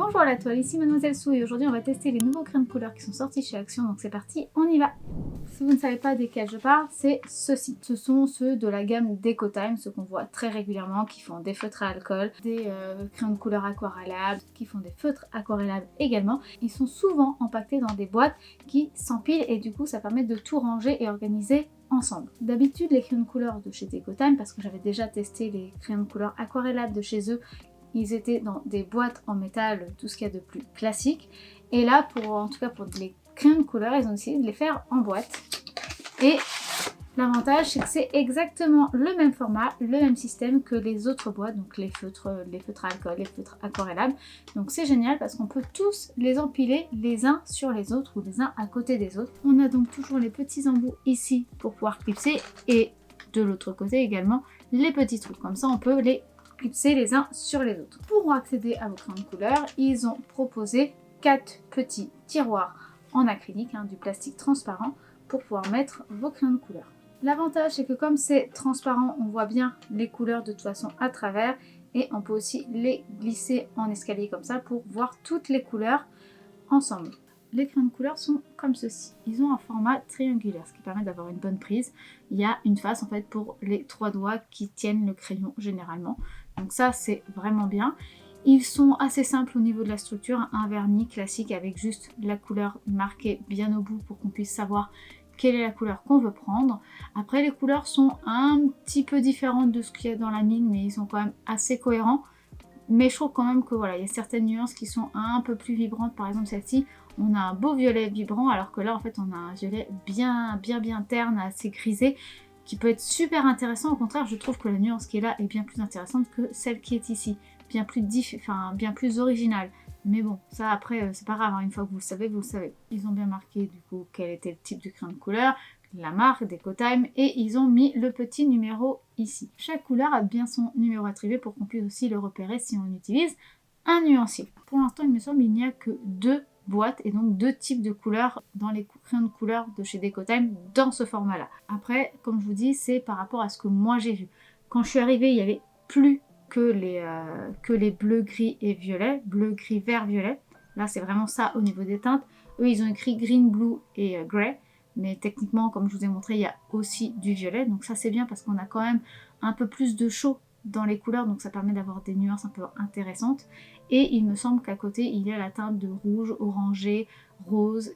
Bonjour à la toile, ici Mademoiselle Sou et aujourd'hui on va tester les nouveaux crayons de couleur qui sont sortis chez Action, donc c'est parti, on y va. Si vous ne savez pas desquels je parle, c'est ceux-ci. Ce sont ceux de la gamme Decotime, ceux qu'on voit très régulièrement, qui font des feutres à alcool, des crayons de couleur aquarellables, qui font des feutres aquarellables également. Ils sont souvent empaquetés dans des boîtes qui s'empilent et du coup ça permet de tout ranger et organiser ensemble. D'habitude les crayons de couleur de chez Decotime, parce que j'avais déjà testé les crayons de couleur aquarellables de chez eux, ils étaient dans des boîtes en métal, tout ce qu'il y a de plus classique. Et là, en tout cas pour les crayons de couleur, ils ont décidé de les faire en boîte. Et l'avantage, c'est que c'est exactement le même format, le même système que les autres boîtes, donc les feutres à alcool, les feutres aquarellables. Donc c'est génial parce qu'on peut tous les empiler les uns sur les autres ou les uns à côté des autres. On a donc toujours les petits embouts ici pour pouvoir clipser et de l'autre côté également les petits trous. Comme ça, on peut les clipser les uns sur les autres. Pour accéder à vos crayons de couleur, ils ont proposé 4 petits tiroirs en acrylique, du plastique transparent, pour pouvoir mettre vos crayons de couleur. L'avantage, c'est que comme c'est transparent, on voit bien les couleurs de toute façon à travers et on peut aussi les glisser en escalier comme ça pour voir toutes les couleurs ensemble. Les crayons de couleur sont comme ceci. Ils ont un format triangulaire, ce qui permet d'avoir une bonne prise. Il y a une face en fait pour les 3 doigts qui tiennent le crayon généralement. Donc ça c'est vraiment bien. Ils sont assez simples au niveau de la structure, un vernis classique avec juste la couleur marquée bien au bout pour qu'on puisse savoir quelle est la couleur qu'on veut prendre. Après les couleurs sont un petit peu différentes de ce qu'il y a dans la mine, mais ils sont quand même assez cohérents. Mais je trouve quand même que voilà, il y a certaines nuances qui sont un peu plus vibrantes. Par exemple celle-ci, on a un beau violet vibrant, alors que là en fait on a un violet bien terne, assez grisé, qui peut être super intéressant. Au contraire, je trouve que la nuance qui est là est bien plus intéressante que celle qui est ici, bien plus originale. Mais bon, ça après c'est pas grave, une fois que vous le savez, vous le savez. Ils ont bien marqué du coup quel était le type de crayon de couleur, la marque, Decotime, et ils ont mis le petit numéro ici. Chaque couleur a bien son numéro attribué pour qu'on puisse aussi le repérer si on utilise un nuancier. Pour l'instant, il me semble qu'il n'y a que 2 boîtes et donc 2 types de couleurs dans les crayons de couleur de chez Decotime dans ce format là. Après, comme je vous dis, c'est par rapport à ce que moi j'ai vu. Quand je suis arrivée, il n'y avait plus que les bleus, gris et violet, bleu, gris, vert, violet. Là c'est vraiment ça au niveau des teintes. Eux ils ont écrit green, blue et grey. Mais techniquement, comme je vous ai montré, il y a aussi du violet. Donc ça c'est bien parce qu'on a quand même un peu plus de chaud dans les couleurs. Donc ça permet d'avoir des nuances un peu intéressantes. Et il me semble qu'à côté, il y a la teinte de rouge, orangé, rose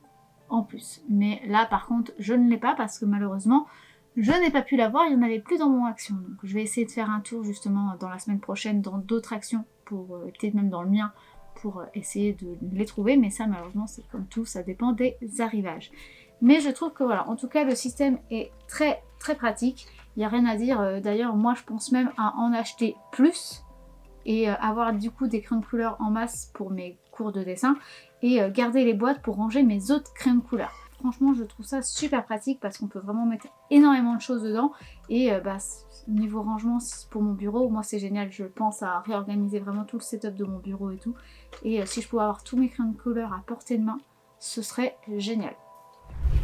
en plus. Mais là par contre, je ne l'ai pas parce que malheureusement, je n'ai pas pu l'avoir. Il n'y en avait plus dans mon action. Donc je vais essayer de faire un tour justement dans la semaine prochaine dans d'autres actions, pour peut-être même dans le mien, pour essayer de les trouver. Mais ça malheureusement, c'est comme tout, ça dépend des arrivages. Mais je trouve que voilà, en tout cas le système est très pratique, il n'y a rien à dire. D'ailleurs moi je pense même à en acheter plus et avoir du coup des crayons de couleur en masse pour mes cours de dessin et garder les boîtes pour ranger mes autres crayons de couleur. Franchement je trouve ça super pratique parce qu'on peut vraiment mettre énormément de choses dedans et niveau rangement pour mon bureau, moi c'est génial, je pense à réorganiser vraiment tout le setup de mon bureau et tout. Et si je pouvais avoir tous mes crayons de couleur à portée de main, ce serait génial.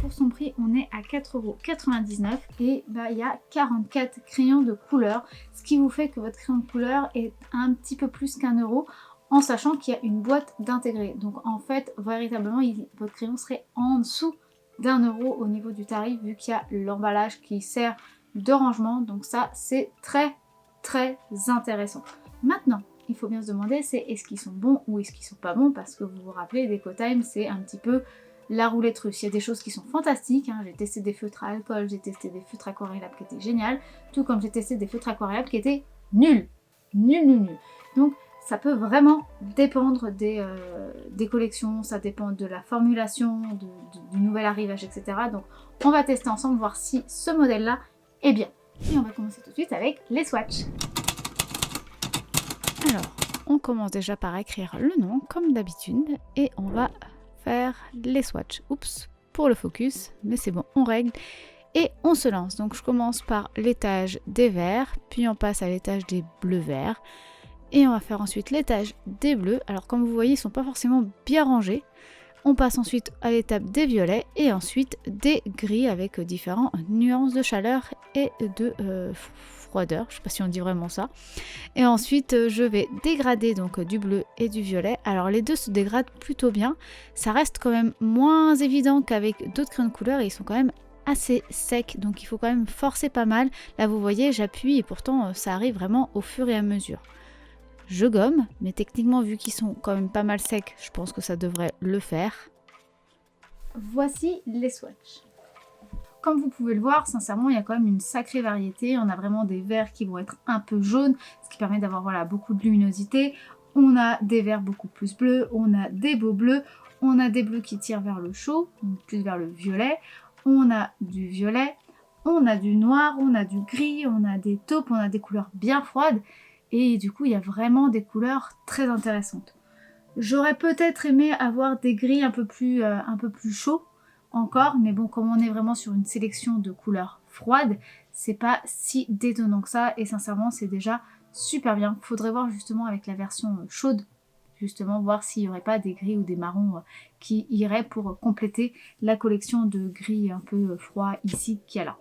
Pour son prix, on est à 4,99 € et il y a 44 crayons de couleur, ce qui vous fait que votre crayon de couleur est un petit peu plus qu'1 € en sachant qu'il y a une boîte d'intégrer. Donc en fait, véritablement, votre crayon serait en dessous d'1 € au niveau du tarif vu qu'il y a l'emballage qui sert de rangement. Donc ça, c'est très intéressant. Maintenant, il faut bien se demander, c'est est-ce qu'ils sont bons ou est-ce qu'ils sont pas bons, parce que vous vous rappelez, Decotime, c'est un petit peu la roulette russe. Il y a des choses qui sont fantastiques, j'ai testé des feutres à alcool, j'ai testé des feutres aquarellables qui étaient géniales, tout comme j'ai testé des feutres aquarellables qui étaient nuls. Donc ça peut vraiment dépendre des collections, ça dépend de la formulation, du nouvel arrivage, etc. Donc on va tester ensemble, voir si ce modèle-là est bien. Et on va commencer tout de suite avec les swatchs. Alors, on commence déjà par écrire le nom, comme d'habitude, et on va faire les swatchs. Oups, pour le focus, mais c'est bon, on règle et on se lance. Donc je commence par l'étage des verts, puis on passe à l'étage des bleus-verts et on va faire ensuite l'étage des bleus. Alors comme vous voyez, ils sont pas forcément bien rangés. On passe ensuite à l'étape des violets et ensuite des gris avec différentes nuances de chaleur et de froideur, je sais pas si on dit vraiment ça. Et ensuite je vais dégrader donc du bleu et du violet. Alors les deux se dégradent plutôt bien, ça reste quand même moins évident qu'avec d'autres crayons de couleur et ils sont quand même assez secs, donc il faut quand même forcer pas mal. Là vous voyez, j'appuie et pourtant ça arrive vraiment au fur et à mesure. Je gomme, mais techniquement vu qu'ils sont quand même pas mal secs, je pense que ça devrait le faire. Voici les swatchs. Comme vous pouvez le voir, sincèrement, il y a quand même une sacrée variété. On a vraiment des verts qui vont être un peu jaunes, ce qui permet d'avoir voilà, beaucoup de luminosité. On a des verts beaucoup plus bleus, on a des beaux bleus, on a des bleus qui tirent vers le chaud, plus vers le violet. On a du violet, on a du noir, on a du gris, on a des taupes, on a des couleurs bien froides. Et du coup, il y a vraiment des couleurs très intéressantes. J'aurais peut-être aimé avoir des gris un peu plus chauds encore, mais bon, comme on est vraiment sur une sélection de couleurs froides, c'est pas si détonnant que ça, et sincèrement, c'est déjà super bien. Faudrait voir justement avec la version chaude, justement voir s'il n'y aurait pas des gris ou des marrons qui iraient pour compléter la collection de gris un peu froid ici qu'il y a là.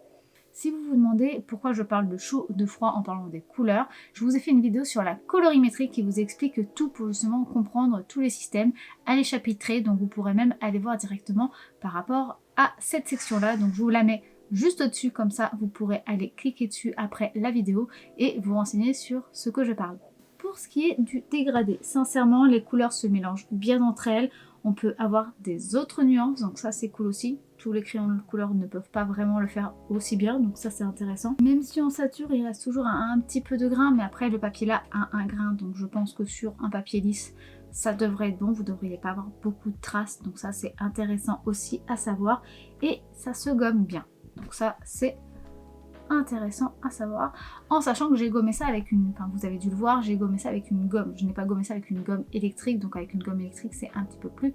Si vous vous demandez pourquoi je parle de chaud ou de froid en parlant des couleurs, je vous ai fait une vidéo sur la colorimétrie qui vous explique tout pour justement comprendre tous les systèmes. Elle est chapitrée, donc vous pourrez même aller voir directement par rapport à cette section-là. Donc je vous la mets juste au-dessus, comme ça vous pourrez aller cliquer dessus après la vidéo et vous renseigner sur ce que je parle. Pour ce qui est du dégradé, sincèrement, les couleurs se mélangent bien entre elles. On peut avoir des autres nuances, donc ça c'est cool aussi. Tous les crayons de couleur ne peuvent pas vraiment le faire aussi bien, donc ça c'est intéressant. Même si on sature, il reste toujours un petit peu de grain, mais après le papier là a un grain, donc je pense que sur un papier lisse, ça devrait être bon. Vous ne devriez pas avoir beaucoup de traces, donc ça c'est intéressant aussi à savoir. Et ça se gomme bien, donc ça c'est intéressant à savoir, en sachant que j'ai gommé ça avec une, enfin vous avez dû le voir, j'ai gommé ça avec une gomme, je n'ai pas gommé ça avec une gomme électrique, donc avec une gomme électrique c'est un petit peu plus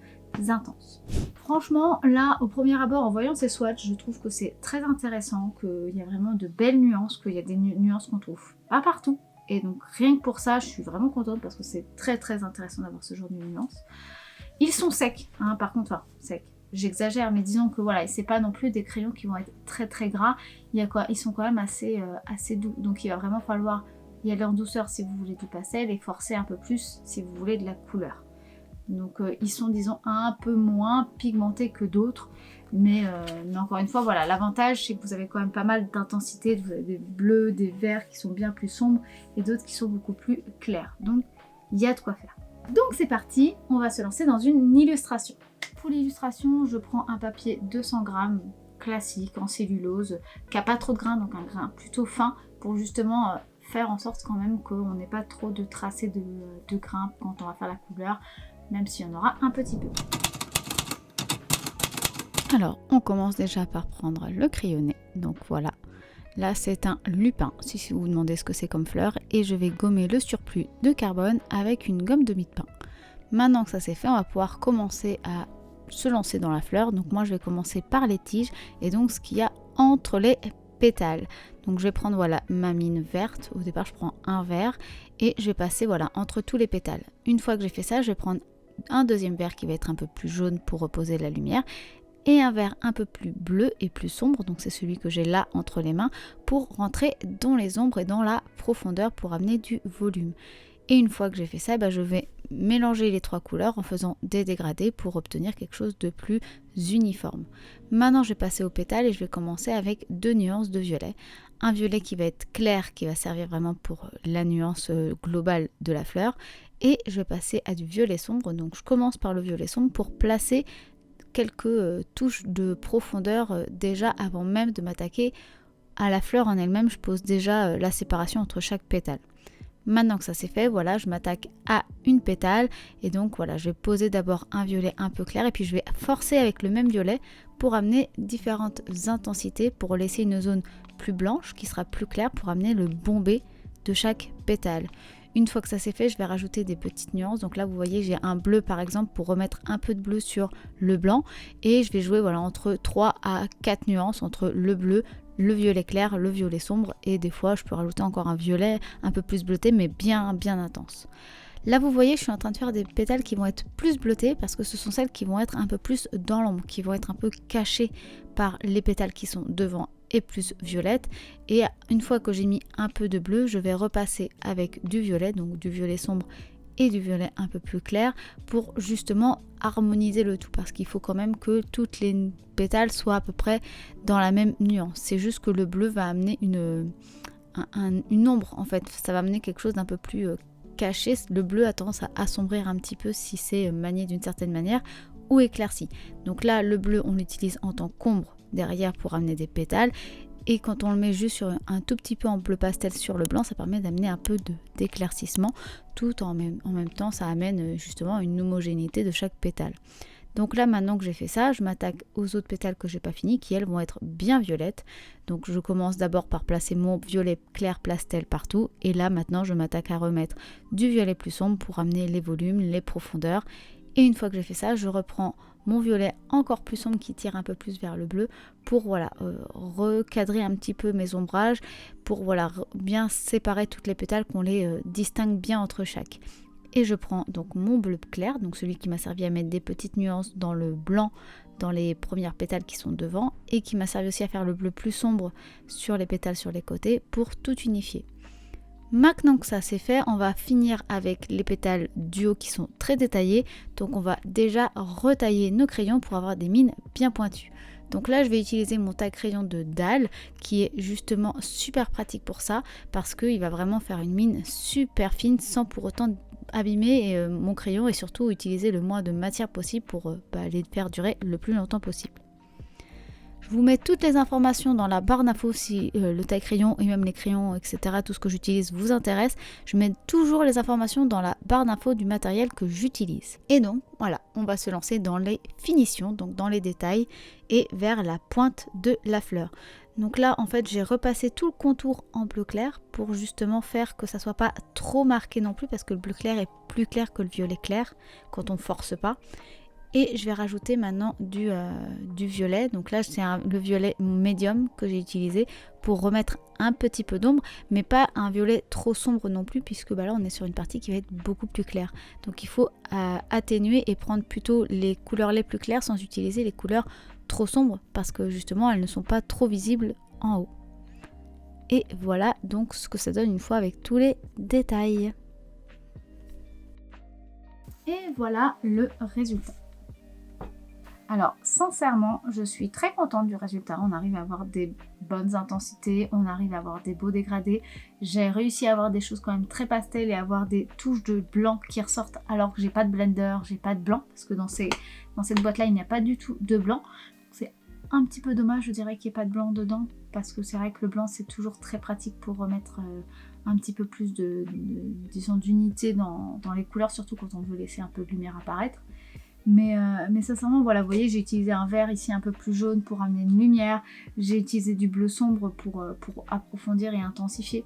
intense. Franchement là au premier abord en voyant ces swatchs, je trouve que c'est très intéressant, qu'il y a vraiment de belles nuances, qu'il y a des nuances qu'on trouve pas partout, et donc rien que pour ça je suis vraiment contente parce que c'est très intéressant d'avoir ce genre de nuances. Ils sont secs, hein, par contre, enfin secs. J'exagère, mais disons que voilà, c'est pas non plus des crayons qui vont être très gras. Il y a quoi, ils sont quand même assez doux, donc il va vraiment falloir y aller en douceur si vous voulez du pastel et forcer un peu plus si vous voulez de la couleur. Donc ils sont disons un peu moins pigmentés que d'autres, mais encore une fois voilà, l'avantage c'est que vous avez quand même pas mal d'intensité. Vous avez des bleus, des verts qui sont bien plus sombres et d'autres qui sont beaucoup plus clairs, donc il y a de quoi faire. Donc c'est parti, on va se lancer dans une illustration. Pour l'illustration, je prends un papier 200 grammes classique en cellulose, qui n'a pas trop de grains, donc un grain plutôt fin, pour justement faire en sorte quand même qu'on n'ait pas trop de tracés de grains quand on va faire la couleur, même s'il y en aura un petit peu. Alors, on commence déjà par prendre le crayonné, donc voilà. Là, c'est un lupin, si vous vous demandez ce que c'est comme fleur, et je vais gommer le surplus de carbone avec une gomme de mie de pain. Maintenant que ça c'est fait, on va pouvoir commencer à se lancer dans la fleur. Donc moi je vais commencer par les tiges et donc ce qu'il y a entre les pétales. Donc je vais prendre voilà ma mine verte. Au départ je prends un vert et je vais passer voilà entre tous les pétales. Une fois que j'ai fait ça, je vais prendre un deuxième vert qui va être un peu plus jaune pour reposer la lumière et un vert un peu plus bleu et plus sombre, donc c'est celui que j'ai là entre les mains, pour rentrer dans les ombres et dans la profondeur pour amener du volume. Et une fois que j'ai fait ça, je vais mélanger les trois couleurs en faisant des dégradés pour obtenir quelque chose de plus uniforme. Maintenant je vais passer aux pétales et je vais commencer avec deux nuances de violet. Un violet qui va être clair, qui va servir vraiment pour la nuance globale de la fleur. Et je vais passer à du violet sombre, donc je commence par le violet sombre pour placer quelques touches de profondeur déjà avant même de m'attaquer à la fleur en elle-même. Je pose déjà la séparation entre chaque pétale. Maintenant que ça c'est fait, voilà, je m'attaque à une pétale et donc voilà, je vais poser d'abord un violet un peu clair et puis je vais forcer avec le même violet pour amener différentes intensités pour laisser une zone plus blanche qui sera plus claire pour amener le bombé de chaque pétale. Une fois que ça c'est fait, je vais rajouter des petites nuances. Donc là vous voyez, j'ai un bleu par exemple pour remettre un peu de bleu sur le blanc et je vais jouer voilà entre 3 à 4 nuances entre le bleu, le violet clair, le violet sombre et des fois je peux rajouter encore un violet un peu plus bleuté mais bien intense. Là vous voyez, je suis en train de faire des pétales qui vont être plus bleutées parce que ce sont celles qui vont être un peu plus dans l'ombre, qui vont être un peu cachées par les pétales qui sont devant et plus violette. Et une fois que j'ai mis un peu de bleu, je vais repasser avec du violet, donc du violet sombre et du violet un peu plus clair pour justement harmoniser le tout, parce qu'il faut quand même que toutes les pétales soient à peu près dans la même nuance. C'est juste que le bleu va amener une ombre en fait, ça va amener quelque chose d'un peu plus caché. Le bleu a tendance à assombrir un petit peu si c'est manié d'une certaine manière ou éclairci. Donc là le bleu on l'utilise en tant qu'ombre derrière pour amener des pétales, et quand on le met juste sur un tout petit peu en bleu pastel sur le blanc, ça permet d'amener un peu d'éclaircissement, tout en même temps ça amène justement une homogénéité de chaque pétale. Donc là maintenant que j'ai fait ça, je m'attaque aux autres pétales que j'ai pas fini, qui elles vont être bien violettes. Donc je commence d'abord par placer mon violet clair pastel partout, et là maintenant je m'attaque à remettre du violet plus sombre pour amener les volumes, les profondeurs. Et une fois que j'ai fait ça, je reprends mon violet encore plus sombre qui tire un peu plus vers le bleu pour recadrer un petit peu mes ombrages, pour bien séparer toutes les pétales, qu'on les distingue bien entre chaque. Et je prends donc mon bleu clair, donc celui qui m'a servi à mettre des petites nuances dans le blanc dans les premières pétales qui sont devant, et qui m'a servi aussi à faire le bleu plus sombre sur les pétales sur les côtés pour tout unifier. Maintenant que ça c'est fait, on va finir avec les pétales du haut qui sont très détaillés. Donc on va déjà retailler nos crayons pour avoir des mines bien pointues. Donc là je vais utiliser mon taille-crayon de Dahl qui est justement super pratique pour ça, parce qu'il va vraiment faire une mine super fine sans pour autant abîmer mon crayon, et surtout utiliser le moins de matière possible pour les faire durer le plus longtemps possible. Je vous mets toutes les informations dans la barre d'infos si le taille-crayon et même les crayons, etc., tout ce que j'utilise vous intéresse. Je mets toujours les informations dans la barre d'infos du matériel que j'utilise. Et donc, voilà, on va se lancer dans les finitions, donc dans les détails et vers la pointe de la fleur. Donc là, en fait, j'ai repassé tout le contour en bleu clair pour justement faire que ça soit pas trop marqué non plus, parce que le bleu clair est plus clair que le violet clair quand on force pas. Et je vais rajouter maintenant du violet. Donc là c'est le violet médium que j'ai utilisé pour remettre un petit peu d'ombre, mais pas un violet trop sombre non plus, puisque là on est sur une partie qui va être beaucoup plus claire. Donc il faut atténuer et prendre plutôt les couleurs les plus claires sans utiliser les couleurs trop sombres, parce que justement elles ne sont pas trop visibles en haut. Et voilà donc ce que ça donne une fois avec tous les détails. Et voilà le résultat. Alors sincèrement, je suis très contente du résultat. On arrive à avoir des bonnes intensités, on arrive à avoir des beaux dégradés. J'ai réussi à avoir des choses quand même très pastel et à avoir des touches de blanc qui ressortent, alors que j'ai pas de blender, j'ai pas de blanc, parce que dans cette boîte là il n'y a pas du tout de blanc. C'est un petit peu dommage, je dirais, qu'il n'y ait pas de blanc dedans, parce que c'est vrai que le blanc c'est toujours très pratique pour remettre un petit peu plus d'unité dans les couleurs, surtout quand on veut laisser un peu de lumière apparaître. Mais sincèrement, voilà, vous voyez, j'ai utilisé un vert ici un peu plus jaune pour amener une lumière. J'ai utilisé du bleu sombre pour approfondir et intensifier.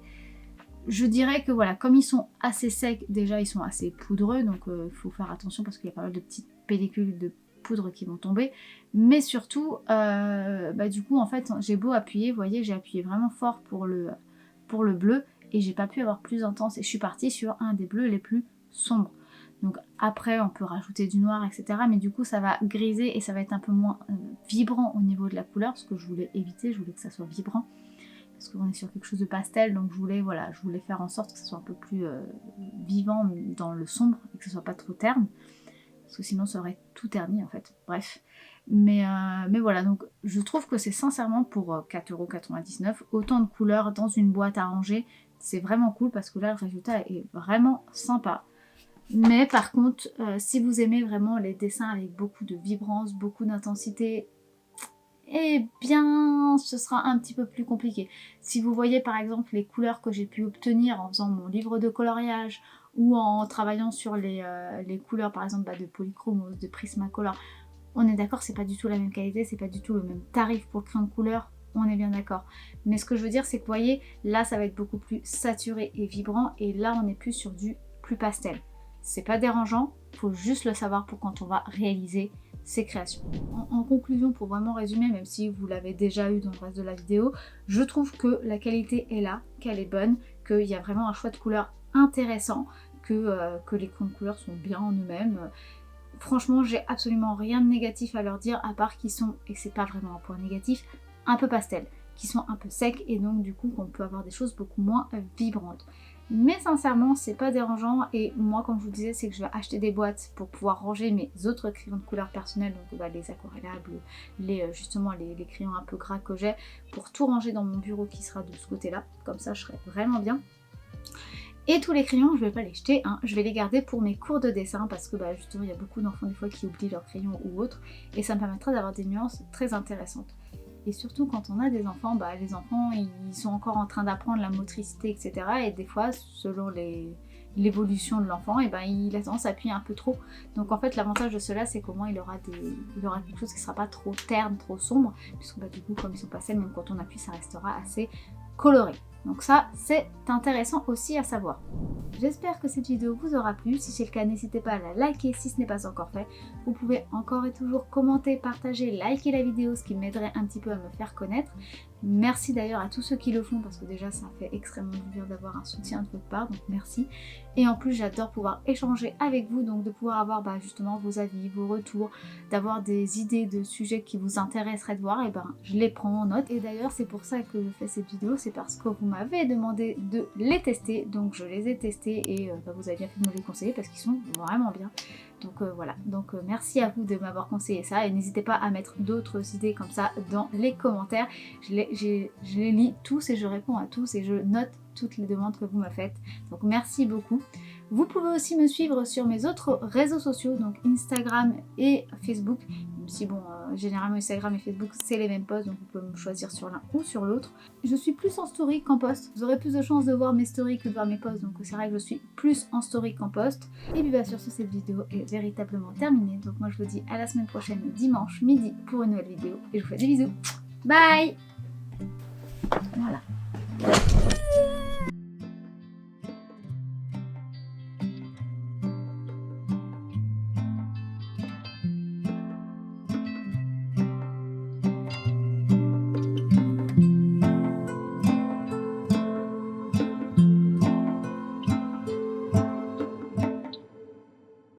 Je dirais que voilà, comme ils sont assez secs, déjà ils sont assez poudreux, donc il faut faire attention parce qu'il y a pas mal de petites pellicules de poudre qui vont tomber. Mais surtout, du coup, en fait, j'ai beau appuyer, vous voyez, j'ai appuyé vraiment fort pour le bleu et j'ai pas pu avoir plus intense. Et je suis partie sur un des bleus les plus sombres. Donc après on peut rajouter du noir, etc. Mais du coup ça va griser et ça va être un peu moins vibrant au niveau de la couleur, ce que je voulais éviter, je voulais que ça soit vibrant. Parce qu'on est sur quelque chose de pastel, donc je voulais faire en sorte que ça soit un peu plus vivant dans le sombre et que ce soit pas trop terne. Parce que sinon ça aurait tout terni en fait, bref. Mais voilà, donc je trouve que c'est sincèrement pour 4,99 €, autant de couleurs dans une boîte à ranger, c'est vraiment cool parce que là le résultat est vraiment sympa. Mais par contre, si vous aimez vraiment les dessins avec beaucoup de vibrance, beaucoup d'intensité, eh bien ce sera un petit peu plus compliqué. Si vous voyez par exemple les couleurs que j'ai pu obtenir en faisant mon livre de coloriage ou en travaillant sur les couleurs par exemple de Polychrome, de Prismacolor, on est d'accord, c'est pas du tout la même qualité, c'est pas du tout le même tarif pour le crayon de couleur, on est bien d'accord. Mais ce que je veux dire c'est que vous voyez, là ça va être beaucoup plus saturé et vibrant, et là on est plus sur du plus pastel. C'est pas dérangeant, il faut juste le savoir pour quand on va réaliser ses créations. En conclusion, pour vraiment résumer, même si vous l'avez déjà eu dans le reste de la vidéo, je trouve que la qualité est là, qu'elle est bonne, qu'il y a vraiment un choix de couleurs intéressant, que les crayons de couleur sont bien en eux-mêmes. Franchement, j'ai absolument rien de négatif à leur dire, à part qu'ils sont, et c'est pas vraiment un point négatif, un peu pastel. qui sont un peu secs et donc du coup qu'on peut avoir des choses beaucoup moins vibrantes. Mais sincèrement, c'est pas dérangeant et moi, comme je vous disais, c'est que je vais acheter des boîtes pour pouvoir ranger mes autres crayons de couleur personnels, donc les aquarellables, justement les crayons un peu gras que j'ai, pour tout ranger dans mon bureau qui sera de ce côté-là. Comme ça, je serai vraiment bien. Et tous les crayons, je vais pas les jeter, hein, je vais les garder pour mes cours de dessin parce que justement, il y a beaucoup d'enfants des fois qui oublient leurs crayons ou autres et ça me permettra d'avoir des nuances très intéressantes. Et surtout quand on a des enfants, les enfants ils sont encore en train d'apprendre la motricité, etc. Et des fois, selon l'évolution de l'enfant, il a tendance à appuyer un peu trop. Donc en fait, l'avantage de cela, c'est qu'au moins il aura quelque chose qui ne sera pas trop terne, trop sombre, puisque du coup, comme ils sont passés, même quand on appuie, ça restera assez coloré. Donc ça, c'est intéressant aussi à savoir. J'espère que cette vidéo vous aura plu. Si c'est le cas, n'hésitez pas à la liker si ce n'est pas encore fait. Vous pouvez encore et toujours commenter, partager, liker la vidéo, ce qui m'aiderait un petit peu à me faire connaître. Merci d'ailleurs à tous ceux qui le font parce que déjà ça fait extrêmement du bien d'avoir un soutien de votre part, donc merci. Et en plus j'adore pouvoir échanger avec vous, donc de pouvoir avoir justement vos avis, vos retours, d'avoir des idées de sujets qui vous intéresseraient de voir, et je les prends en note. Et d'ailleurs c'est pour ça que je fais cette vidéo, c'est parce que vous m'avez demandé de les tester, donc je les ai testés et vous avez bien fait de me les conseiller parce qu'ils sont vraiment bien. Donc voilà, merci à vous de m'avoir conseillé ça et n'hésitez pas à mettre d'autres idées comme ça dans les commentaires. Je les lis tous et je réponds à tous et je note toutes les demandes que vous me faites. Donc merci beaucoup. Vous pouvez aussi me suivre sur mes autres réseaux sociaux, donc Instagram et Facebook. Même si généralement Instagram et Facebook c'est les mêmes posts, donc vous pouvez me choisir sur l'un ou sur l'autre. Je suis plus en story qu'en post. Vous aurez plus de chances de voir mes stories que de voir mes posts, donc c'est vrai que je suis plus en story qu'en post. Et puis sur ce, cette vidéo est véritablement terminée. Donc moi je vous dis à la semaine prochaine, dimanche midi, pour une nouvelle vidéo. Et je vous fais des bisous. Bye! Voilà.